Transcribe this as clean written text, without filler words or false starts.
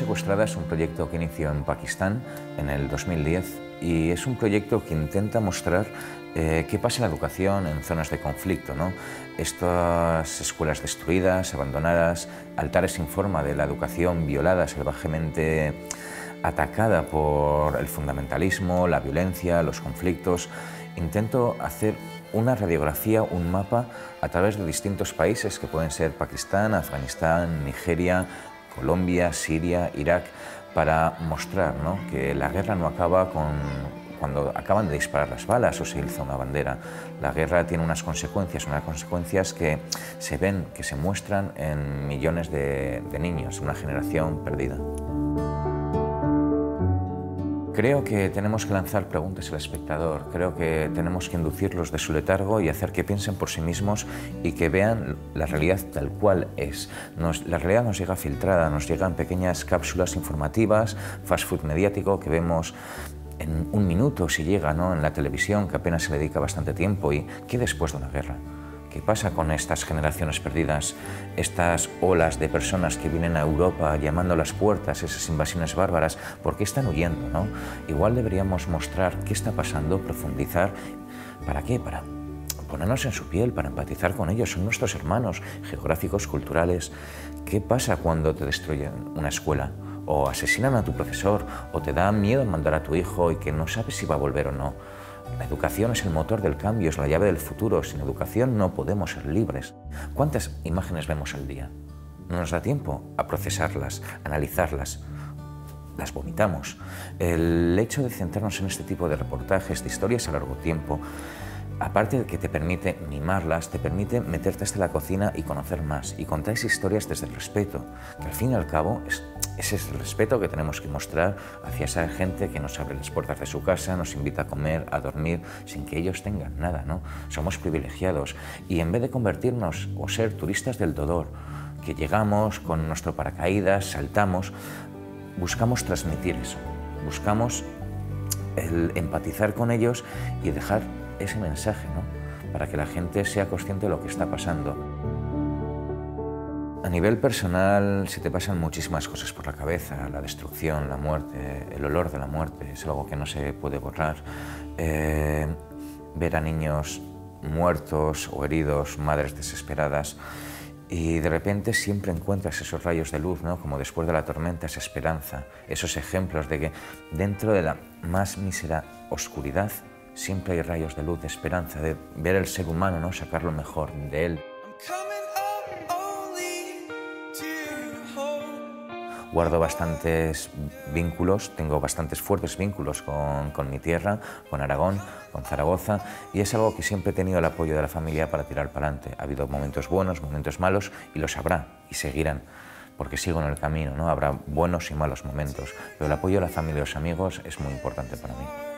secuestrada es un proyecto que inició en Pakistán en el 2010 y es un proyecto que intenta mostrar qué pasa en la educación en zonas de conflicto, ¿no? Estas escuelas destruidas, abandonadas, altares sin forma de la educación violada salvajemente, atacada por el fundamentalismo, la violencia, los conflictos. Intento hacer una radiografía, un mapa a través de distintos países que pueden ser Pakistán, Afganistán, Nigeria, Colombia, Siria, Irak, para mostrar, ¿no?, que la guerra no acaba cuando acaban de disparar las balas o se alza una bandera. La guerra tiene unas consecuencias que se ven, que se muestran en millones de niños, una generación perdida. Creo que tenemos que lanzar preguntas al espectador, creo que tenemos que inducirlos de su letargo y hacer que piensen por sí mismos y que vean la realidad tal cual es. La realidad nos llega filtrada, nos llegan pequeñas cápsulas informativas, fast food mediático que vemos en un minuto si llega, ¿no?, en la televisión, que apenas se le dedica bastante tiempo. ¿Y qué después de una guerra? ¿Qué pasa con estas generaciones perdidas, estas olas de personas que vienen a Europa llamando a las puertas, esas invasiones bárbaras? ¿Por qué están huyendo, no? Igual deberíamos mostrar qué está pasando, profundizar. ¿Para qué? Para ponernos en su piel, para empatizar con ellos. Son nuestros hermanos geográficos, culturales. ¿Qué pasa cuando te destruyen una escuela? O asesinan a tu profesor, o te da miedo mandar a tu hijo y que no sabes si va a volver o no. La educación es el motor del cambio, es la llave del futuro. Sin educación no podemos ser libres. ¿Cuántas imágenes vemos al día? No nos da tiempo a procesarlas, a analizarlas. Las vomitamos. El hecho de centrarnos en este tipo de reportajes, de historias a largo tiempo, aparte de que te permite mimarlas, te permite meterte hasta la cocina y conocer más. Y contáis historias desde el respeto, que al fin y al cabo ese es el respeto que tenemos que mostrar hacia esa gente que nos abre las puertas de su casa, nos invita a comer, a dormir, sin que ellos tengan nada, ¿no? Somos privilegiados y en vez de convertirnos o ser turistas del dolor, que llegamos con nuestro paracaídas, saltamos, buscamos transmitir eso, buscamos el empatizar con ellos y dejar ese mensaje, ¿no?, para que la gente sea consciente de lo que está pasando. A nivel personal se te pasan muchísimas cosas por la cabeza, la destrucción, la muerte, el olor de la muerte, es algo que no se puede borrar. Ver a niños muertos o heridos, madres desesperadas, y de repente siempre encuentras esos rayos de luz, ¿no?, como después de la tormenta, esa esperanza, esos ejemplos de que dentro de la más mísera oscuridad siempre hay rayos de luz, de esperanza, de ver al ser humano, ¿no?, sacar lo mejor de él. Guardo bastantes vínculos, tengo bastantes fuertes vínculos con mi tierra, con Aragón, con Zaragoza, y es algo que siempre he tenido el apoyo de la familia para tirar para adelante. Ha habido momentos buenos, momentos malos, y los habrá, y seguirán, porque sigo en el camino, ¿no? Habrá buenos y malos momentos, pero el apoyo de la familia y los amigos es muy importante para mí.